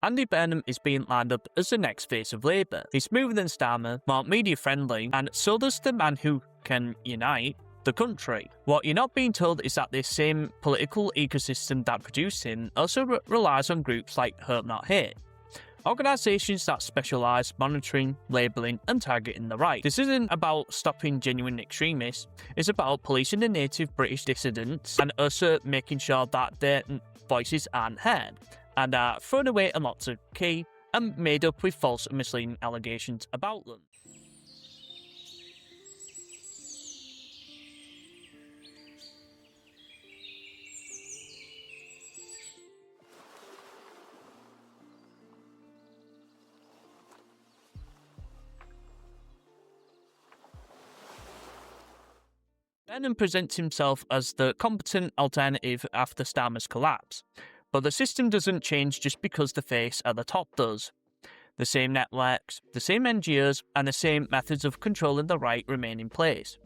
Andy Burnham is being lined up as the next face of Labour. He's smoother than Starmer, more media-friendly, and so does the man who can unite the country. What you're not being told is that this same political ecosystem that produced him also relies on groups like Hope Not Hate, organisations that specialise monitoring, labelling and targeting the right. This isn't about stopping genuine extremists, it's about policing the native British dissidents and also making sure that their voices aren't heard and are thrown away on lots of key and made up with false and misleading allegations about them. Burnham presents himself as the competent alternative after Starmer's collapse, but the system doesn't change just because the face at the top does. The same networks, the same NGOs, and the same methods of controlling the right remain in place.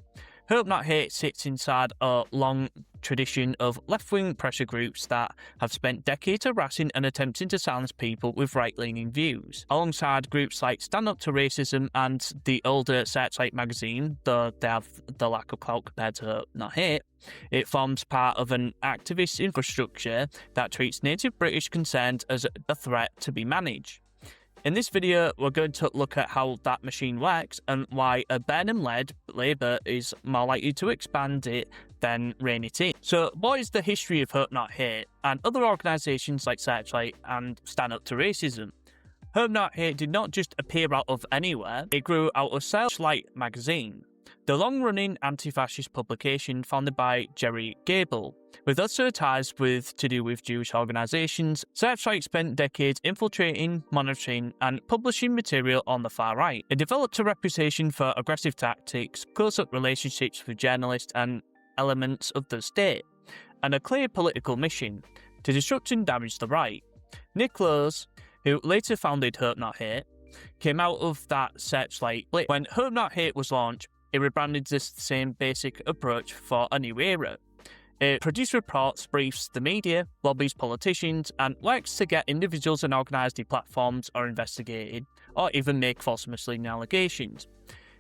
Hope Not Hate sits inside a long tradition of left-wing pressure groups that have spent decades harassing and attempting to silence people with right-leaning views. Alongside groups like Stand Up to Racism and the older Searchlight magazine, though they have the lack of clout compared to Hope Not Hate, it forms part of an activist infrastructure that treats native British concerns as a threat to be managed. In this video, we're going to look at how that machine works and why a Burnham-led Labour is more likely to expand it than rein it in. So, what is the history of Hope Not Hate and other organisations like Searchlight and Stand Up to Racism? Hope Not Hate did not just appear out of anywhere, it grew out of Searchlight magazine, the long-running anti-fascist publication founded by Jerry Gable. With also ties to do with Jewish organisations, Searchlight spent decades infiltrating, monitoring and publishing material on the far right. It developed a reputation for aggressive tactics, close-up relationships with journalists and elements of the state, and a clear political mission to disrupt and damage the right. Nick Lowes, who later founded Hope Not Hate, came out of that Searchlight blip. When Hope Not Hate was launched, it rebranded this same basic approach for a new era. It produces reports, briefs the media, lobbies politicians, and works to get individuals and organised deplatformed or investigated, or even make false misleading allegations.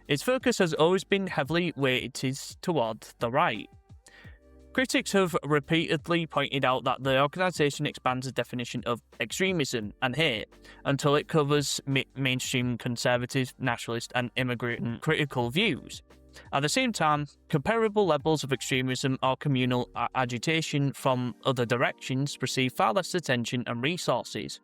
Its focus has always been heavily weighted toward the right. Critics have repeatedly pointed out that the organisation expands the definition of extremism and hate until it covers mainstream conservative, nationalist and immigrant critical views. At the same time, comparable levels of extremism or communal agitation from other directions receive far less attention and resources.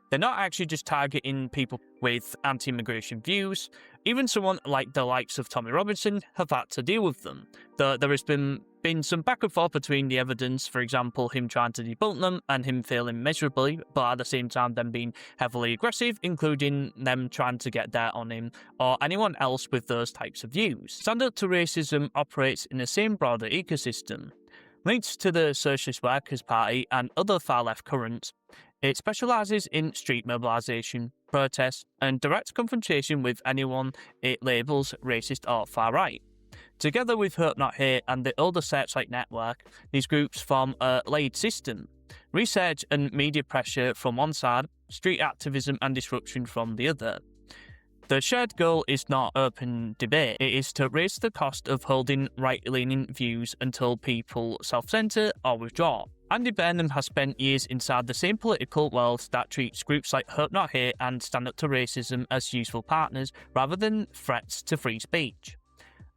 They're not actually just targeting people with anti-immigration views. Even someone like the likes of Tommy Robinson have had to deal with them. There has been some back and forth between the evidence, for example, him trying to debunk them and him failing miserably, but at the same time them being heavily aggressive, including them trying to get dirt on him or anyone else with those types of views. Stand Up to Racism operates in the same broader ecosystem. Linked to the Socialist Workers' Party and other far-left currents, it specialises in street mobilisation, protests, and direct confrontation with anyone it labels racist or far-right. Together with Hope Not Hate and the older Searchlight network, these groups form a layered system. Research and media pressure from one side, street activism and disruption from the other. The shared goal is not open debate, it is to raise the cost of holding right-leaning views until people self-censor or withdraw. Andy Burnham has spent years inside the same political world that treats groups like Hope Not Hate and Stand Up to Racism as useful partners rather than threats to free speech.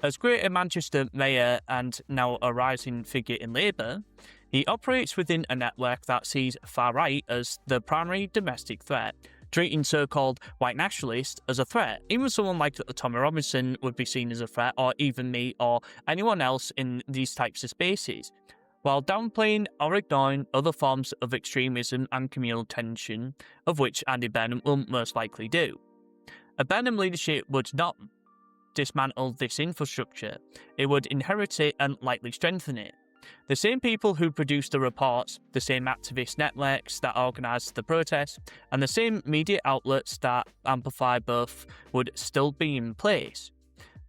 As Greater Manchester Mayor and now a rising figure in Labour, he operates within a network that sees far-right as the primary domestic threat, treating so-called white nationalists as a threat. Even someone like Tommy Robinson would be seen as a threat, or even me or anyone else in these types of spaces, while downplaying or ignoring other forms of extremism and communal tension, of which Andy Burnham will most likely do. A Burnham leadership would not dismantle this infrastructure, it would inherit it and likely strengthen it. The same people who produced the reports, the same activist networks that organised the protests, and the same media outlets that amplify both would still be in place.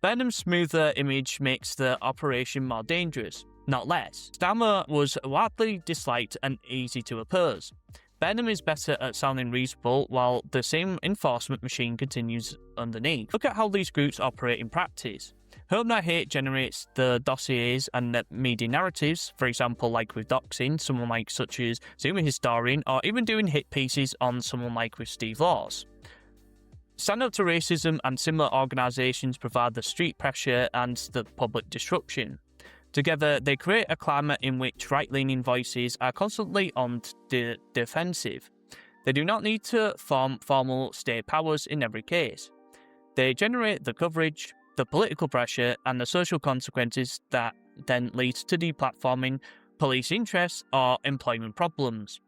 Burnham's smoother image makes the operation more dangerous, not less. Starmer was widely disliked and easy to oppose. Burnham is better at sounding reasonable while the same enforcement machine continues underneath. Look at how these groups operate in practice. Hope Not Hate generates the dossiers and the media narratives, for example like with doxing someone like such as Zoomer Historian, or even doing hit pieces on someone like with Steve Laws. Stand Up to Racism and similar organisations provide the street pressure and the public disruption. Together, they create a climate in which right-leaning voices are constantly on the defensive. They do not need to form formal state powers in every case. They generate the coverage, the political pressure, and the social consequences that then leads to deplatforming, police interests, or employment problems.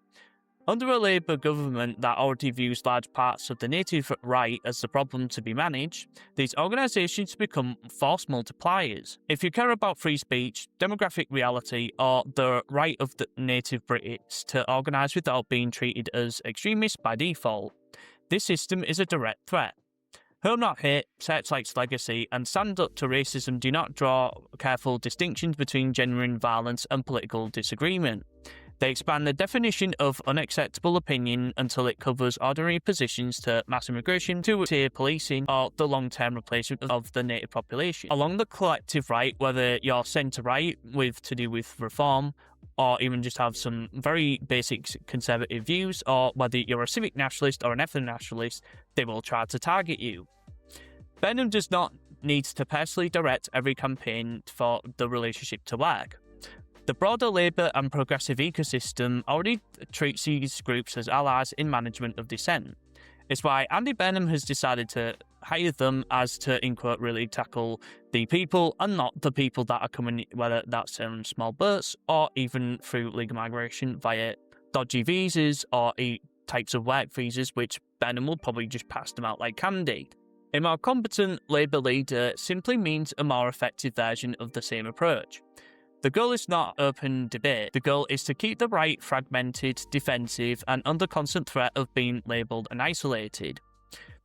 Under a Labour government that already views large parts of the native right as the problem to be managed, these organisations become force multipliers. If you care about free speech, demographic reality, or the right of the native Brits to organise without being treated as extremists by default, this system is a direct threat. Hope Not Hate, Searchlight's legacy, and Stand Up to Racism do not draw careful distinctions between genuine violence and political disagreement. They expand the definition of unacceptable opinion until it covers ordinary positions to mass immigration, to tier policing, or the long-term replacement of the native population. Along the collective right, whether you're centre-right to do with reform, or even just have some very basic conservative views, or whether you're a civic nationalist or an ethno-nationalist, they will try to target you. Burnham does not need to personally direct every campaign for the relationship to work. The broader Labour and progressive ecosystem already treats these groups as allies in management of dissent. It's why Andy Burnham has decided to hire them as to, in quote, really tackle the people and not the people that are coming, whether that's in small boats or even through legal migration via dodgy visas or types of work visas, which Burnham will probably just pass them out like candy. A more competent Labour leader simply means a more effective version of the same approach. The goal is not open debate. The goal is to keep the right fragmented, defensive, and under constant threat of being labelled and isolated.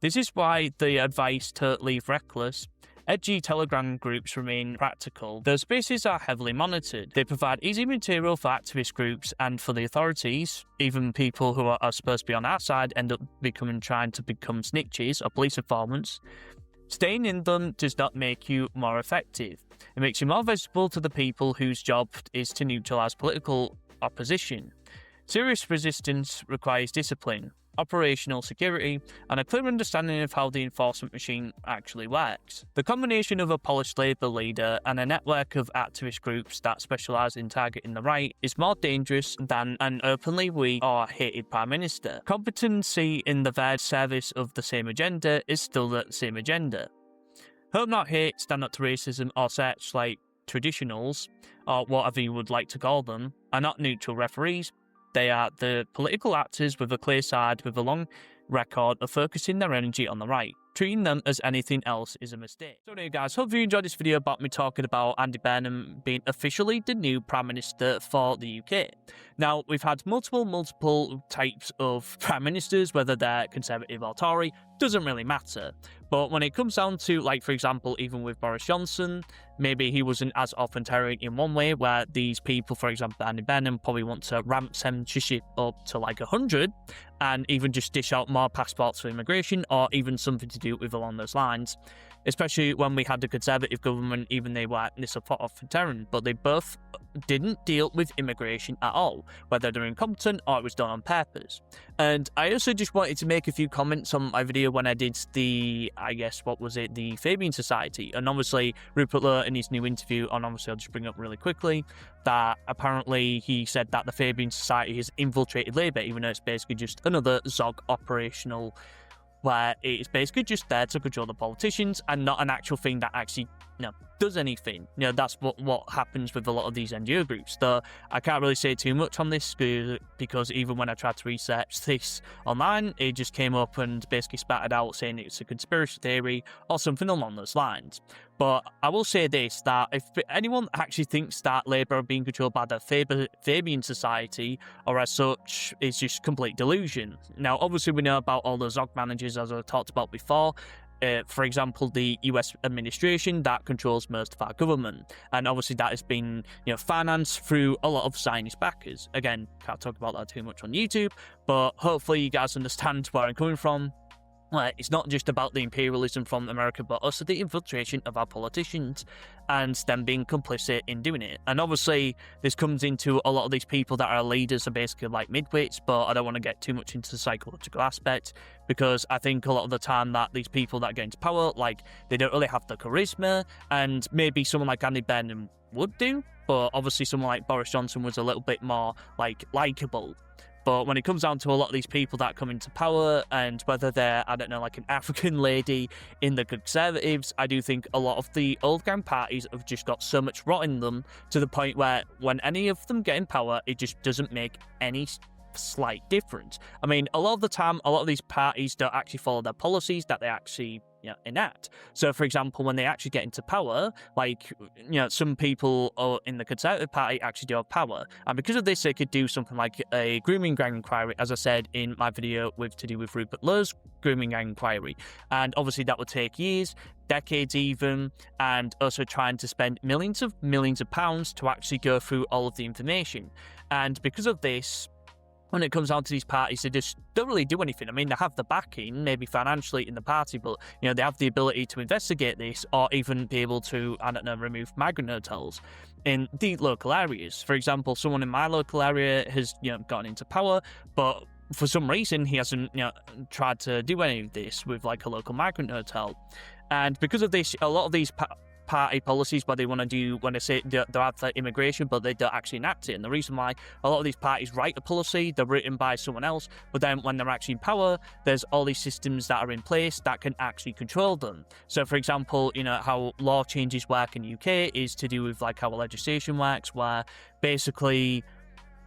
This is why the advice to leave reckless, edgy Telegram groups remain practical. Their spaces are heavily monitored. They provide easy material for activist groups and for the authorities. Even people who are supposed to be on our side end up trying to become snitches or police informants. Staying in them does not make you more effective. It makes you more visible to the people whose job is to neutralise political opposition. Serious resistance requires discipline, operational security, and a clear understanding of how the enforcement machine actually works. The combination of a polished Labour leader and a network of activist groups that specialise in targeting the right is more dangerous than an openly weak or hated Prime Minister. Competency in the very service of the same agenda is still the same agenda. Hope Not Hate, Stand Up to Racism, or Searchlight traditionals, or whatever you would like to call them, are not neutral referees. They are the political actors with a clear side with a long record of focusing their energy on the right. Treating them as anything else is a mistake. So anyway guys, hope you enjoyed this video about me talking about Andy Burnham being officially the new Prime Minister for the UK. Now, we've had multiple types of Prime Ministers, whether they're Conservative or Tory, doesn't really matter. But when it comes down to, like, for example, even with Boris Johnson, maybe he wasn't as authoritarian in one way, where these people, for example, Andy Burnham, probably want to ramp censorship up to like 100, and even just dish out more passports for immigration, or even something to do with along those lines. Especially when we had the Conservative government, even they were this authoritarian, but they both didn't deal with immigration at all, whether they're incompetent or it was done on purpose. And I also just wanted to make a few comments on my video when I did the, the Fabian Society, and obviously Rupert Lowe in his new interview, and obviously I'll just bring up really quickly, that apparently he said that the Fabian Society has infiltrated Labour, even though it's basically just another Zog operational where it's basically just there to control the politicians and not an actual thing that actually, does anything. That's what happens with a lot of these NGO groups. Though I can't really say too much on this because even when I tried to research this online, it just came up and basically spattered out saying it's a conspiracy theory or something along those lines. But I will say this, that if anyone actually thinks that Labour are being controlled by the Fabian Society or as such, it's just complete delusion. Now, obviously we know about all the Zog managers, as I talked about before. for example, the US administration that controls most of our government. And obviously that has been, financed through a lot of Zionist backers. Again, can't talk about that too much on YouTube, but hopefully you guys understand where I'm coming from. It's not just about the imperialism from America, but also the infiltration of our politicians and them being complicit in doing it. And obviously, this comes into a lot of these people that are leaders are basically like midwits, but I don't want to get too much into the psychological aspect, because I think a lot of the time that these people that get into power, they don't really have the charisma, and maybe someone like Andy Burnham would do, but obviously someone like Boris Johnson was a little bit more, likeable. But when it comes down to a lot of these people that come into power, and whether they're, I don't know, like an African lady in the Conservatives, I do think a lot of the old gang parties have just got so much rot in them to the point where when any of them get in power, it just doesn't make any slight difference. I mean, a lot of the time, a lot of these parties don't actually follow their policies that they actually enact. So, for example, when they actually get into power, some people in the Conservative Party actually do have power, and because of this, they could do something like a grooming gang inquiry, as I said in my video to do with Rupert Lowe's grooming gang inquiry, and obviously that would take years, decades even, and also trying to spend millions of pounds to actually go through all of the information. And because of this, when it comes down to these parties, they just don't really do anything. I mean, they have the backing, maybe financially, in the party, but, they have the ability to investigate this or even be able to, remove migrant hotels in the local areas. For example, someone in my local area has, gotten into power, but for some reason, he hasn't, tried to do any of this with, a local migrant hotel. And because of this, a lot of these party policies, what they want to do when they say they'll have the immigration, but they don't actually enact it. And the reason why a lot of these parties write a policy, they're written by someone else, but then when they're actually in power, there's all these systems that are in place that can actually control them. So, for example, how law changes work in UK is to do with how legislation works, where basically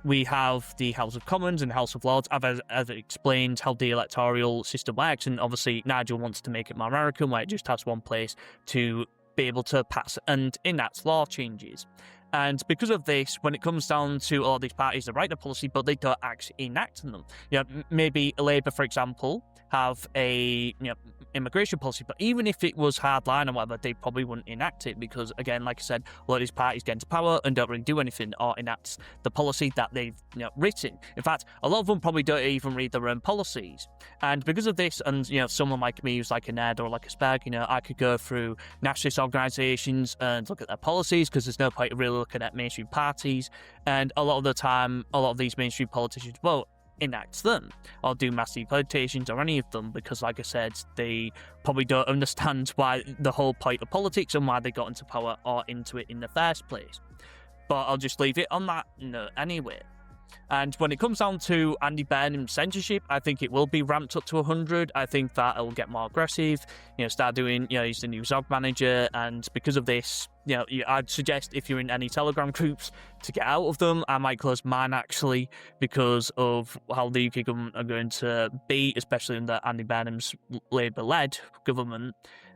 we have the House of Commons and House of Lords. I've explained how the electoral system works, and obviously Nigel wants to make it more American, where it just has one place to be able to pass and enact law changes. And because of this, when it comes down to all these parties, they write a policy, but they don't actually enact them. Maybe Labour, for example, have a immigration policy, but even if it was hardline or whatever, they probably wouldn't enact it because, again, like I said, a lot of these parties get into power and don't really do anything or enact the policy that they've written. In fact, a lot of them probably don't even read their own policies. And because of this, and someone like me who's like a nerd or like a spag, I could go through nationalist organisations and look at their policies, because there's no point really looking at mainstream parties. And a lot of the time, a lot of these mainstream politicians won't enact them or do mass deportations or any of them, because, like I said, they probably don't understand why the whole point of politics and why they got into power or into it in the first place. But I'll just leave it on that note anyway. And when it comes down to Andy Burnham's censorship, I think it will be ramped up to 100. I think that it will get more aggressive, start doing, he's the new Zog manager, and because of this, I'd suggest if you're in any Telegram groups to get out of them. I might close mine, actually, because of how the UK government are going to be, especially under Andy Burnham's Labour-led government,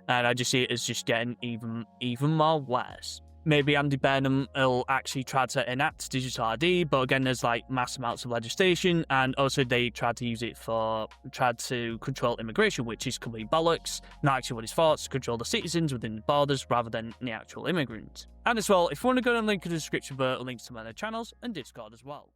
and I just see it as just getting even more worse. Maybe Andy Burnham will actually try to enact digital ID, but again, there's mass amounts of legislation, and also they tried to control immigration, which is complete bollocks, not actually what it's for. It's to control the citizens within the borders rather than the actual immigrants. And as well, if you want to go down the link in the description below, links to my other channels and Discord as well.